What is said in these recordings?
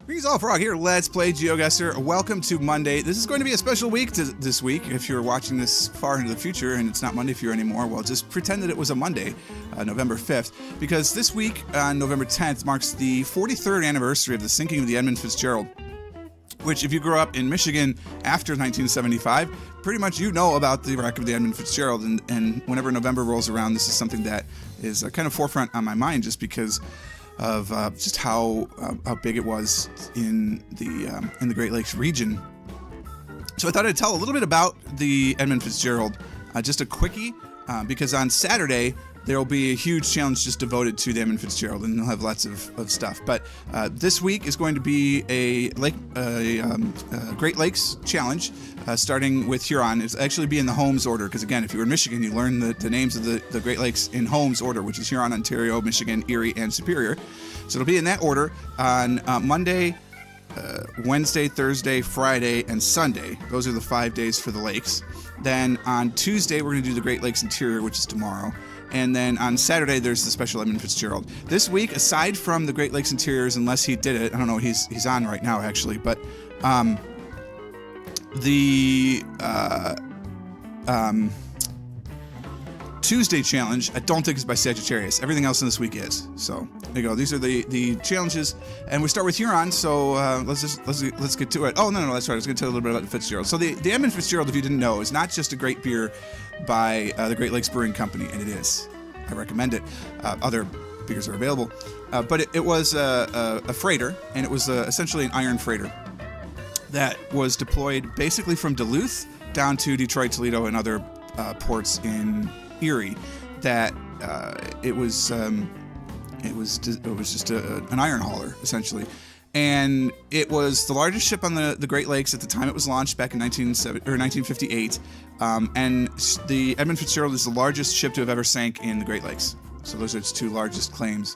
Greetings all, Frog here. Let's play GeoGuessr. Welcome to Monday. This is going to be a special week this week. If you're watching this far into the future and it's not Monday for you anymore, well, just pretend that it was a Monday, November 5th, because this week on November 10th marks the 43rd anniversary of the sinking of the Edmund Fitzgerald, which if you grew up in Michigan after 1975, pretty much you know about the wreck of the Edmund Fitzgerald, and whenever November rolls around, this is something that is kind of forefront on my mind just because of just how big it was in the Great Lakes region. So I thought I'd tell a little bit about the Edmund Fitzgerald, just a quickie, because on Saturday there will be a huge challenge just devoted to the Edmund Fitzgerald, and they'll have lots of stuff. But this week is going to be a Great Lakes challenge, starting with Huron. It's actually be in the Holmes order, because again, if you were in Michigan, you learn the names of the Great Lakes in Holmes order, which is Huron, Ontario, Michigan, Erie, and Superior. So it'll be in that order on Monday, Wednesday, Thursday, Friday, and Sunday. Those are the 5 days for the lakes. Then on Tuesday, we're going to do the Great Lakes Interior, which is tomorrow. And then on Saturday, there's the special Edmund Fitzgerald. This week, aside from the Great Lakes Interiors, unless he did it, I don't know, he's on right now, actually, but the Tuesday challenge, I don't think is by Sagittarius. Everything else in this week is. So there you go. These are the challenges, and we start with Huron. So let's get to it. Oh no, that's right. I was going to tell you a little bit about the Fitzgerald. So the Edmund Fitzgerald, if you didn't know, is not just a great beer by the Great Lakes Brewing Company, and it is. I recommend it. Other beers are available, but it was a freighter, and it was essentially an iron freighter that was deployed basically from Duluth down to Detroit, Toledo, and other ports in Erie. That it was just an iron hauler essentially, and it was the largest ship on the Great Lakes at the time it was launched back in 1958. And the Edmund Fitzgerald is the largest ship to have ever sank in the Great Lakes. So those are its two largest claims.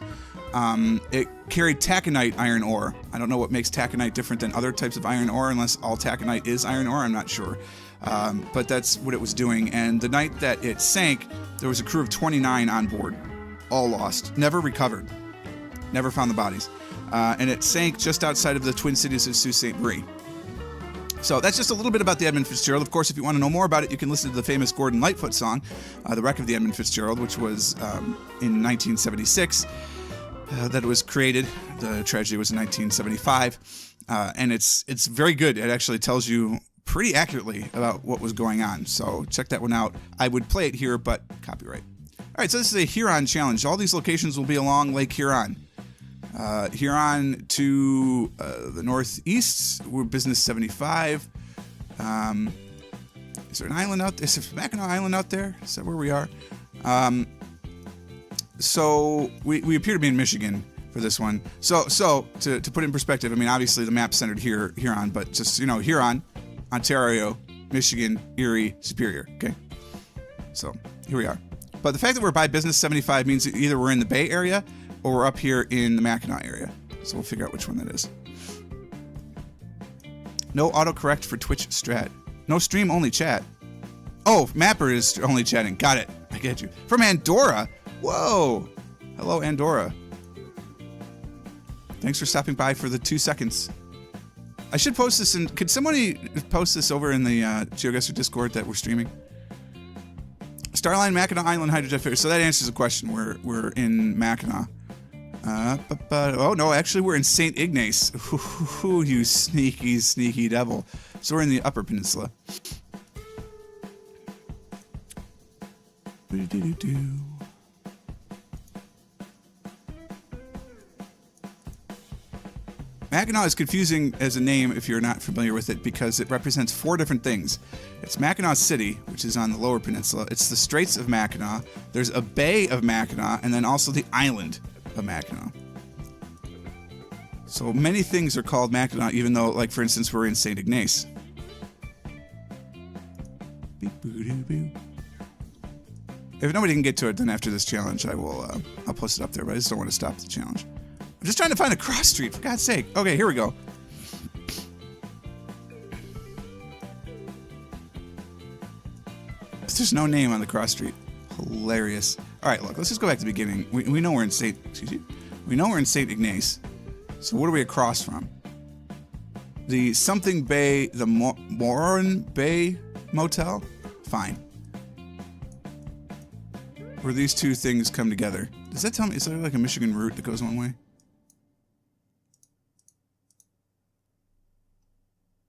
It carried taconite iron ore. I don't know what makes taconite different than other types of iron ore, unless all taconite is iron ore. I'm not sure. But that's what it was doing. And the night that it sank, there was a crew of 29 on board, all lost, never recovered, never found the bodies. And it sank just outside of the Twin Cities of Sault Ste. Marie. So that's just a little bit about the Edmund Fitzgerald. Of course, if you want to know more about it, you can listen to the famous Gordon Lightfoot song, The Wreck of the Edmund Fitzgerald, which was in 1976 that it was created. The tragedy was in 1975. And it's very good. It actually tells you pretty accurately about what was going on. So check that one out. I would play it here, but copyright. All right, so this is a Huron challenge. All these locations will be along Lake Huron. Huron to the northeast, we're Business 75. Is there an island out there? Is there Mackinac Island out there? Is that where we are? So we appear to be in Michigan for this one. So to put it in perspective, I mean, obviously the map's centered here, Huron, but just, you know, Huron, Ontario, Michigan, Erie, Superior, okay? So here we are. But the fact that we're by Business 75 means that either we're in the Bay Area or we're up here in the Mackinac area. So we'll figure out which one that is. No autocorrect for Twitch strat. No stream, only chat. Oh, Mapper is only chatting. Got it. I get you. From Andorra. Whoa. Hello, Andorra. Thanks for stopping by for the 2 seconds. I should post this in... Could somebody post this over in the GeoGuessr Discord that we're streaming? Starline, Mackinac Island, Hydrojet Fair. So that answers the question. We're in Mackinac. Oh no, actually we're in St. Ignace. Ooh, you sneaky, sneaky devil. So we're in the Upper Peninsula. Mackinac is confusing as a name if you're not familiar with it, because it represents 4 different things. It's Mackinac City, which is on the Lower Peninsula. It's the Straits of Mackinac. There's a Bay of Mackinac, and then also the island of Mackinac. So many things are called Mackinac, even though, like, for instance, we're in St. Ignace. If nobody can get to it, then after this challenge, I'll post it up there, but I just don't want to stop the challenge. I'm just trying to find a cross street, for God's sake. Okay, here we go. There's no name on the cross street. Hilarious. All right, look, let's just go back to the beginning. We know we're in St. Ignace. So what are we across from? The something Bay, the Moran Bay Motel? Fine. Where these two things come together. Does that tell me, is there like a Michigan route that goes one way?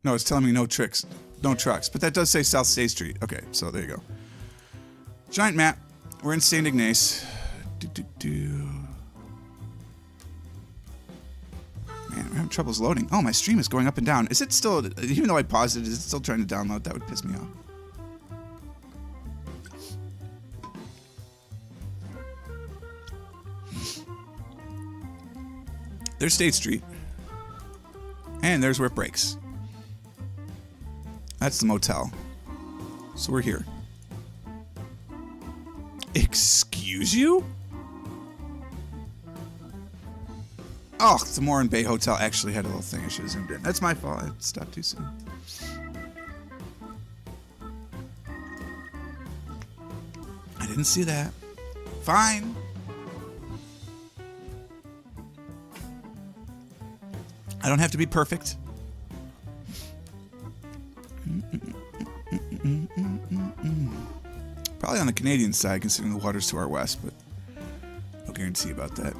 No, it's telling me no trucks. But that does say South State Street. Okay, so there you go. Giant map. We're in St. Ignace. Man, I'm having troubles loading. Oh, my stream is going up and down. Is it still, even though I paused it, is it still trying to download? That would piss me off. There's State Street. And there's where it breaks. That's the motel. So we're here. Excuse you? Oh, the Moran Bay Hotel actually had a little thing I should have zoomed in. That's my fault. I stopped too soon. I didn't see that. Fine. I don't have to be perfect. Probably on the Canadian side, considering the water's to our west, but no guarantee about that.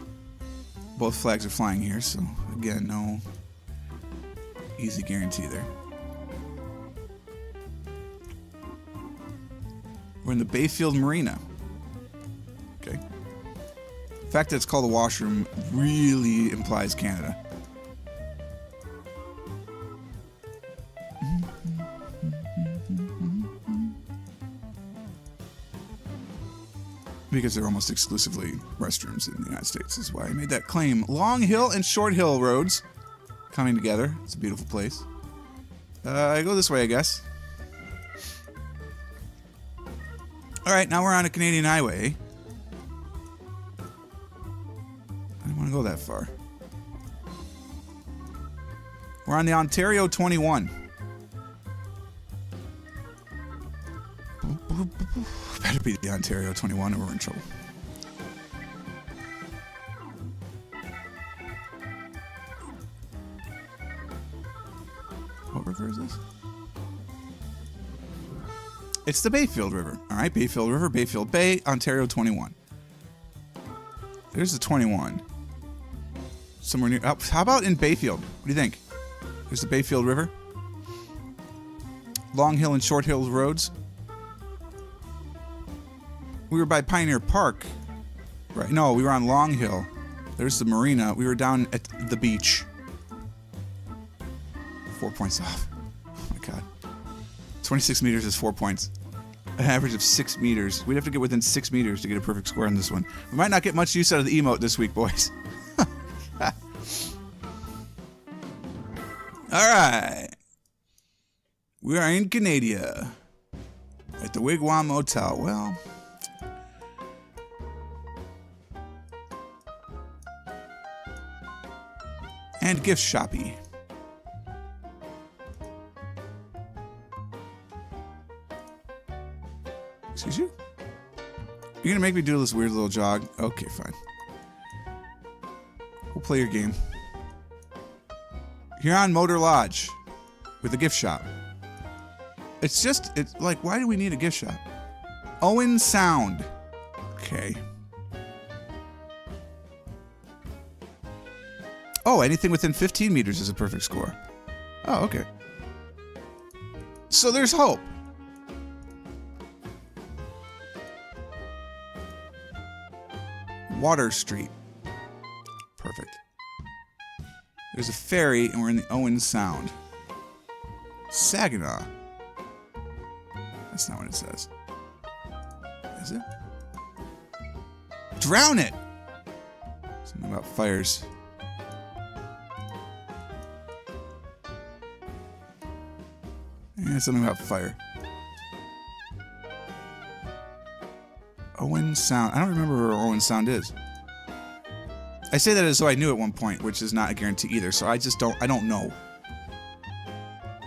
Both flags are flying here, so again, no easy guarantee there. We're in the Bayfield Marina. Okay. The fact that it's called a washroom really implies Canada. Because they're almost exclusively restrooms in the United States is why I made that claim. Long Hill and Short Hill roads coming together. It's a beautiful place. I go this way, I guess. Alright, now we're on a Canadian highway. I don't want to go that far. We're on the Ontario 21. Better be the Ontario 21 or we're in trouble. What river is this? It's the Bayfield River. All right, Bayfield River, Bayfield Bay, Ontario 21. There's the 21. Somewhere near. Oh, how about in Bayfield? What do you think? There's the Bayfield River. Long Hill and Short Hill roads. We were by Pioneer Park. Right. No, we were on Long Hill. There's the marina. We were down at the beach. 4 points off. Oh my god. 26 meters is 4 points. An average of 6 meters. We'd have to get within 6 meters to get a perfect score on this one. We might not get much use out of the emote this week, boys. Alright. We are in Canada. At the Wigwam Motel. Well... and gift shoppy. Excuse you? You're gonna make me do this weird little jog? Okay, fine. We'll play your game. Huron Motor Lodge with a gift shop. It's like, why do we need a gift shop? Owen Sound. Okay. Oh, anything within 15 meters is a perfect score. Oh, okay. So there's hope. Water Street. Perfect. There's a ferry, and we're in the Owen Sound. Saginaw. That's not what it says. Is it? Drown it! Something about fires. Yeah, something about fire. Owen Sound. I don't remember where Owen Sound is. I say that as though I knew at one point, which is not a guarantee either, so I don't know.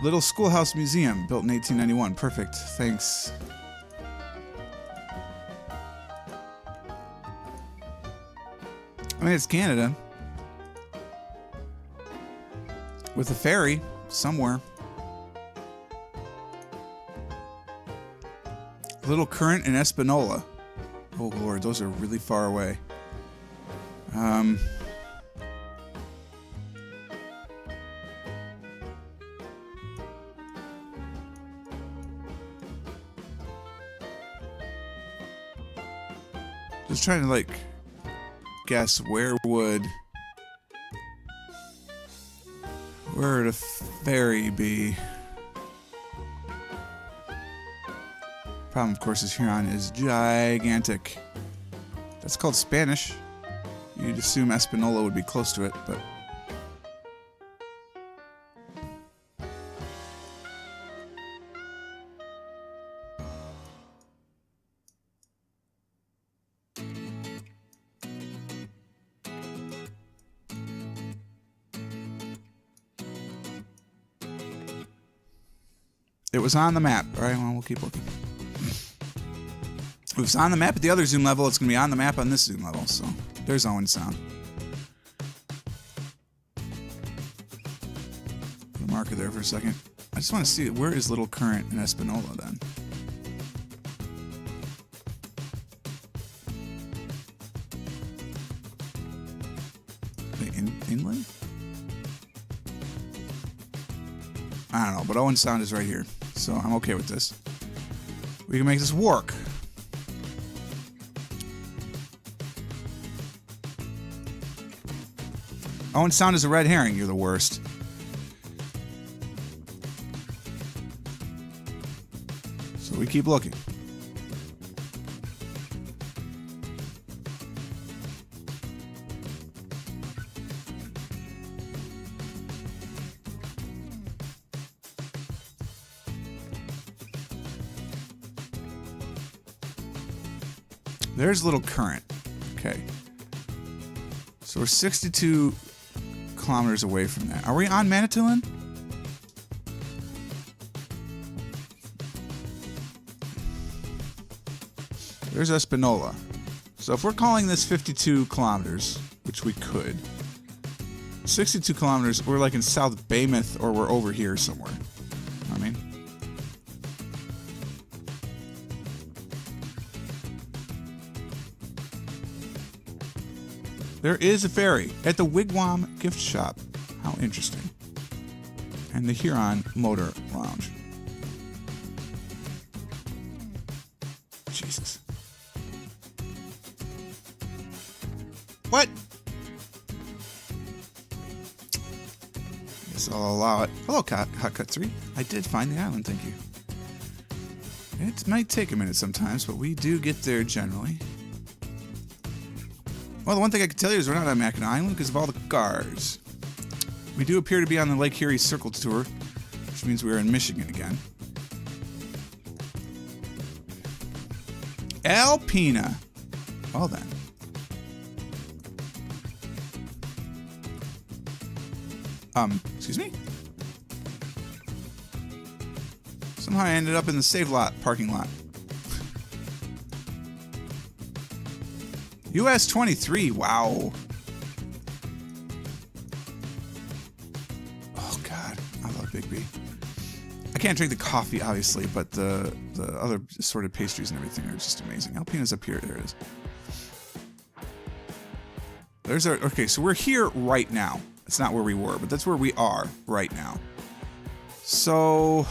Little Schoolhouse Museum, built in 1891. Perfect. Thanks. I mean, it's Canada. With a ferry. somewhere. Little Current and Espanola. Oh Lord, those are really far away. Just trying to like guess where would a ferry be? Problem, of course, is Huron is gigantic. That's called Spanish. You'd assume Espanola would be close to it, but it was on the map. All right, well, we'll keep looking. If it's on the map at the other zoom level, it's going to be on the map on this zoom level. So there's Owen Sound. Put a marker there for a second. I just want to see where is Little Current in Espanola then. Wait, inland? I don't know, but Owen Sound is right here, so I'm okay with this. We can make this work. Owen Sound is a red herring. You're the worst. So we keep looking. There's Little Current. Okay. So we're 62 kilometers away from that. Are we on Manitoulin? There's Espanola. So if we're calling this 52 kilometers, which we could, 62 kilometers, we're like in South Baymouth or we're over here somewhere. I mean, there is a ferry at the Wigwam gift shop. How interesting. And the Huron Motor Lounge. Jesus. What? Guess I'll allow it. Hello, Hot Cut 3. I did find the island, thank you. It might take a minute sometimes, but we do get there generally. Well, the one thing I can tell you is we're not on Mackinac Island because of all the cars. We do appear to be on the Lake Erie Circle Tour, which means we're in Michigan again. Alpena. Well then. Excuse me? Somehow I ended up in the Save Lot parking lot. US 23, wow. Oh God, I love Big B. I can't drink the coffee, obviously, but the other assorted pastries and everything are just amazing. Alpena's up here, there it is. There's our, okay, so we're here right now. It's not where we were, but that's where we are right now. So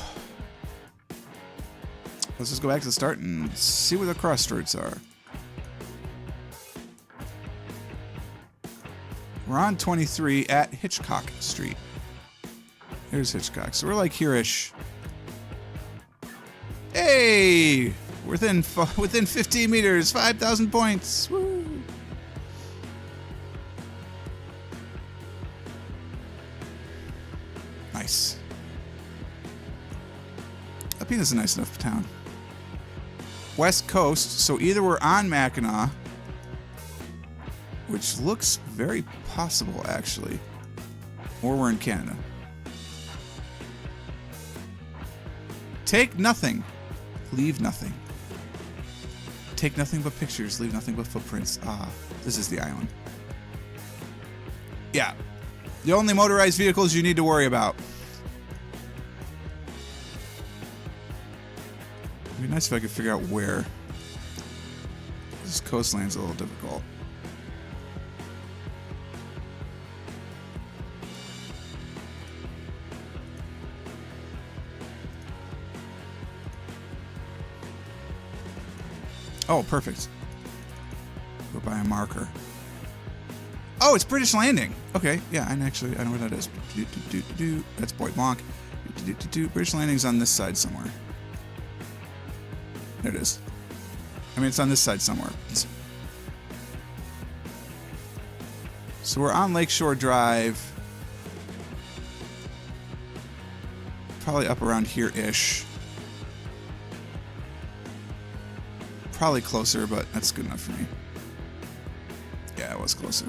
let's just go back to the start and see where the crossroads are. We're on 23 at Hitchcock Street. Here's Hitchcock. So we're like here-ish. Hey! Within 15 meters, 5,000 points. Woo! Nice. Alpena's a nice enough town. West Coast, so either we're on Mackinac, which looks very possible, actually, or we're in Canada. Take nothing, leave nothing. Take nothing but pictures, leave nothing but footprints. Ah, this is the island. Yeah. The only motorized vehicles you need to worry about. It'd be nice if I could figure out where. This coastline's a little difficult. Oh, perfect. Go by a marker. Oh, it's British Landing. Okay, yeah, and actually, I know where that is. That's Point Blanc. British Landing's on this side somewhere. There it is. I mean, it's on this side somewhere. So we're on Lakeshore Drive. Probably up around here-ish. Probably closer, but that's good enough for me. Yeah, it was closer.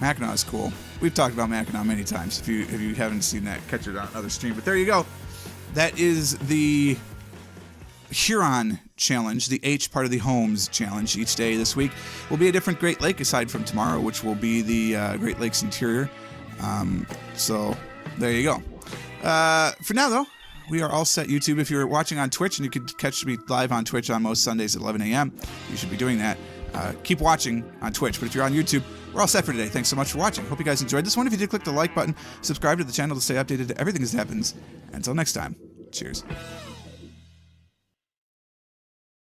Mackinac is cool. We've talked about Mackinac many times. If you haven't seen that, catch it on another stream. But there you go. That is the Huron challenge, the H part of the Homes challenge. Each day this week will be a different Great Lake aside from tomorrow, which will be the Great Lakes interior. So there you go. For now, though, we are all set, YouTube. If you're watching on Twitch, and you could catch me live on Twitch on most Sundays at 11 a.m., you should be doing that. Keep watching on Twitch. But if you're on YouTube, we're all set for today. Thanks so much for watching. Hope you guys enjoyed this one. If you did, click the like button. Subscribe to the channel to stay updated to everything that happens. Until next time, cheers.